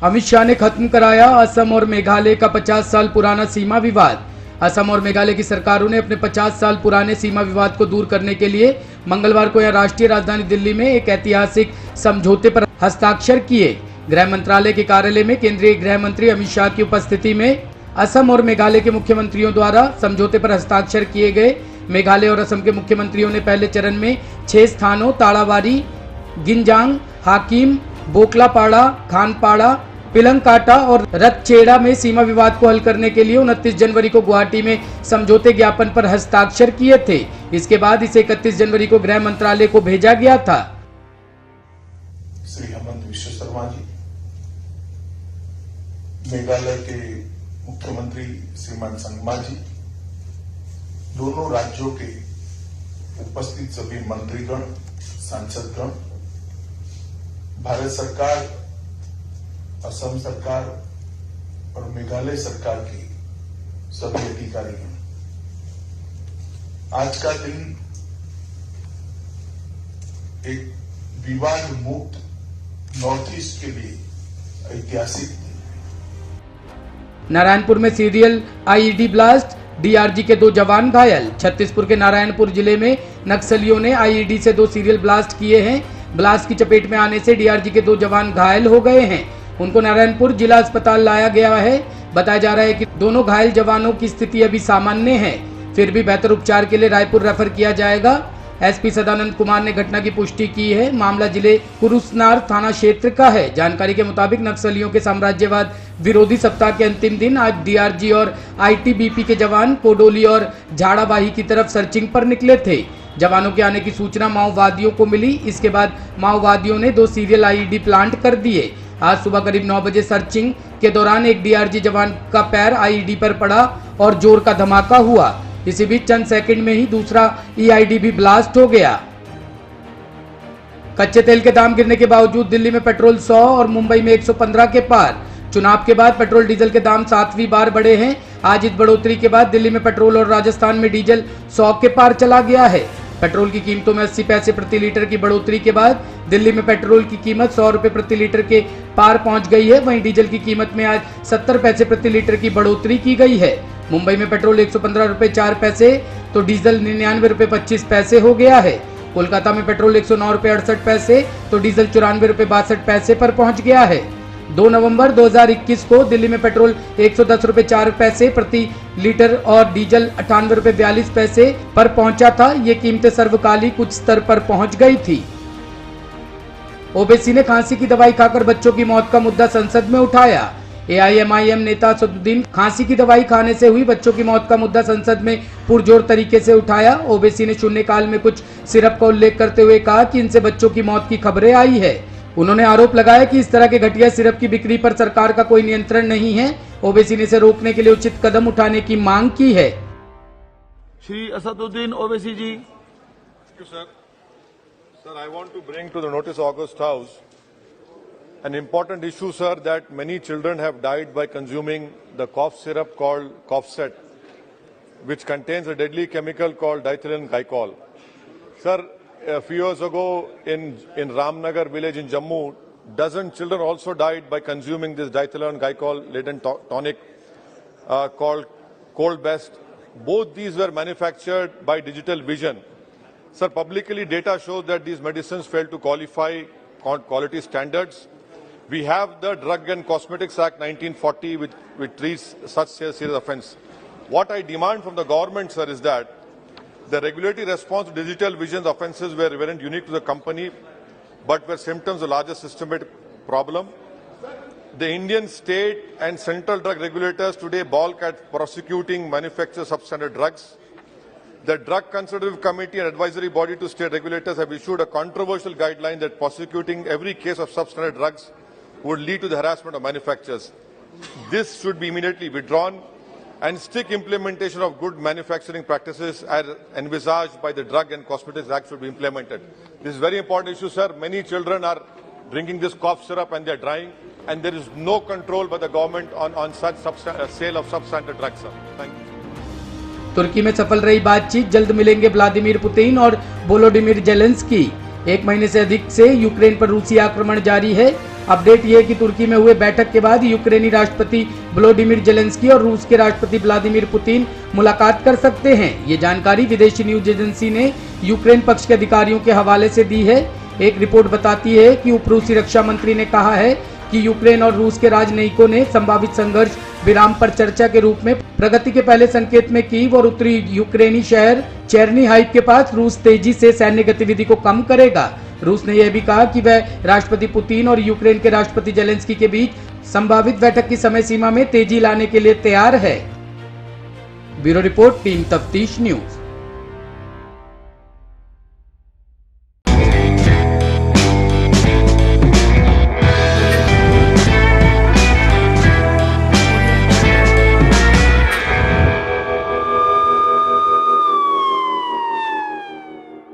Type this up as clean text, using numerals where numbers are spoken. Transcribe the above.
अमित शाह ने खत्म कराया असम और मेघालय का 50 साल पुराना सीमा विवाद। असम और मेघालय की सरकारों ने अपने 50 साल पुराने सीमा विवाद को दूर करने के लिए मंगलवार को यहां राष्ट्रीय राजधानी दिल्ली में एक ऐतिहासिक समझौते पर हस्ताक्षर किए। गृह मंत्रालय के कार्यालय में केंद्रीय गृह मंत्री अमित शाह की उपस्थिति में असम और मेघालय के मुख्यमंत्रियों द्वारा समझौते पर हस्ताक्षर किए गए। मेघालय और असम के मुख्यमंत्रियों ने पहले चरण में 6 स्थानों ताड़ावारी, गिंजांग, हाकिम, बोकलापाड़ा, खानपाड़ा, पिलंकाटा और रतचेड़ा में सीमा विवाद को हल करने के लिए 29 जनवरी को गुवाहाटी में समझौते ज्ञापन पर हस्ताक्षर किए थे। इसके बाद इसे 31 जनवरी को गृह मंत्रालय को भेजा गया था। श्री हेमंत विश्व शर्मा जी, मेघालय के मुख्यमंत्री श्रीमान संगमा जी, दोनों राज्यों के उपस्थित सभी मंत्रीगण, सांसदगण, भारत सरकार, असम सरकार और मेघालय सरकार के सभी अधिकारीगण, आज का दिन एक विवाद मुक्त नॉर्थ ईस्ट के लिए ऐतिहासिक दिन। नारायणपुर में सीरियल आईईडी ब्लास्ट, डीआरजी के 2 जवान घायल। छत्तीसपुर के नारायणपुर जिले में नक्सलियों ने आईईडी से 2 सीरियल ब्लास्ट किए हैं। ब्लास्ट की चपेट में आने से डीआरजी के 2 जवान घायल हो गए हैं। उनको नारायणपुर जिला अस्पताल लाया गया है। बताया जा रहा है कि दोनों घायल जवानों की स्थिति अभी सामान्य है, फिर भी बेहतर उपचार के लिए रायपुर रेफर किया जाएगा। एसपी सदानंद कुमार ने घटना की पुष्टि की है। मामला जिले कुरुसनार थाना क्षेत्र का है। जानकारी के मुताबिक नक्सलियों के साम्राज्यवाद विरोधी सप्ताह के अंतिम दिन आज डीआरजी और आईटीबीपी के जवान कोडोली और झाड़ाबाही की तरफ सर्चिंग पर निकले थे। जवानों के आने की सूचना माओवादियों को मिली। इसके बाद माओवादियों ने 2 सीरियल आईईडी प्लांट कर दिए। आज सुबह करीब 9 बजे सर्चिंग के दौरान एक डीआरजी जवान का पैर आईईडी पर पड़ा और जोर का धमाका हुआ। इसी बीच चंद सेकंड में ही दूसरा ईआईडी भी ब्लास्ट हो गया। कच्चे तेल के दाम गिरने के बावजूद दिल्ली में पेट्रोल 100 और मुंबई में 115 के पार। चुनाव के बाद पेट्रोल डीजल के दाम 7वीं बार बढ़े हैं। आज इस बढ़ोतरी के बाद दिल्ली में पेट्रोल और राजस्थान में डीजल 100 के पार चला गया है। पेट्रोल की कीमतों में 80 पैसे प्रति लीटर की बढ़ोतरी के बाद दिल्ली में पेट्रोल की कीमत 100 रुपए प्रति लीटर के पार पहुंच गई है। वहीं डीजल की कीमत में आज 70 पैसे प्रति लीटर की बढ़ोतरी की गई है। मुंबई में पेट्रोल 115 रुपए 4 पैसे तो डीजल 99 रुपए 25 पैसे हो गया है। कोलकाता में पेट्रोल 109 रुपए 68 पैसे तो डीजल 94 रुपए 62 पैसे पर पहुंच गया है। 2 नवंबर 2021 को दिल्ली में पेट्रोल 110 रुपए 4 पैसे प्रति लीटर और डीजल 98 रुपए 42 पैसे पर पहुंचा था। ये कीमतें सर्वकालिक उच्च स्तर पर पहुंच गई थी। ओवैसी ने खांसी की दवाई खाकर बच्चों की मौत का मुद्दा संसद में उठाया। एआईएमआईएम नेता असदुद्दीन खांसी की दवाई खाने से हुई बच्चों की मौत का मुद्दा संसद में पुरजोर तरीके से उठाया। ओवैसी ने शून्यकाल में कुछ सिरप का उल्लेख करते हुए कहा कि इनसे बच्चों की मौत की खबरें आई है। उन्होंने आरोप लगाया कि इस तरह के घटिया सिरप की बिक्री पर सरकार का कोई नियंत्रण नहीं है। ओवैसी ने इसे रोकने के लिए उचित कदम उठाने की मांग की है। श्री असदुद्दीन ओवैसी जी। Sir, I want to bring to the notice of August House an important issue, sir, that many children have died by consuming the cough syrup called Coughset, which contains a deadly chemical called diethylene glycol. Sir, a few years ago in Ramnagar village in Jammu, dozen children also died by consuming this diethylene glycol laden tonic called Cold Best. Both these were manufactured by Digital Vision. Sir, publicly data shows that these medicines fail to qualify quality standards. We have the Drug and Cosmetics Act 1940 which treats such serious offence. What I demand from the government, sir, is that the regulatory response to Digital Vision's offences weren't unique to the company, but were symptoms of larger systemic problem. The Indian state and central drug regulators today balk at prosecuting manufacturers of substandard drugs. The Drug Consultative Committee and advisory body to state regulators have issued a controversial guideline that prosecuting every case of substandard drugs would lead to the harassment of manufacturers. This should be immediately withdrawn and strict implementation of good manufacturing practices as envisaged by the Drug and Cosmetics Act should be implemented. This is a very important issue, sir. Many children are drinking this cough syrup and they are dying, and there is no control by the government on such sale of substandard drugs, sir. Thank you. तुर्की में सफल रही बातचीत, जल्द मिलेंगे Vladimir Putin और Volodymyr Zelensky. 1 महीने से अधिक से यूक्रेन पर रूसी आक्रमण जारी है। अपडेट ये है कि तुर्की में हुए बैठक के बाद यूक्रेनी राष्ट्रपति व्लोदिमीर जेलेंस्की और रूस के राष्ट्रपति व्लादिमीर पुतिन मुलाकात कर सकते हैं। ये जानकारी विदेशी न्यूज एजेंसी ने यूक्रेन पक्ष के अधिकारियों के हवाले से दी है। एक रिपोर्ट बताती है कि उप रूसी रक्षा मंत्री ने कहा है कि यूक्रेन और रूस के राजनयिकों ने संभावित संघर्ष विराम पर चर्चा के रूप में प्रगति के पहले संकेत में कीव और उत्तरी यूक्रेनी शहर चेर्निहाइव के पास रूस तेजी से सैन्य गतिविधि को कम करेगा। रूस ने यह भी कहा कि वह राष्ट्रपति पुतिन और यूक्रेन के राष्ट्रपति जेलेंस्की के बीच संभावित बैठक की समय सीमा में तेजी लाने के लिए तैयार है। ब्यूरो रिपोर्ट, टीम तफ्तीश न्यूज।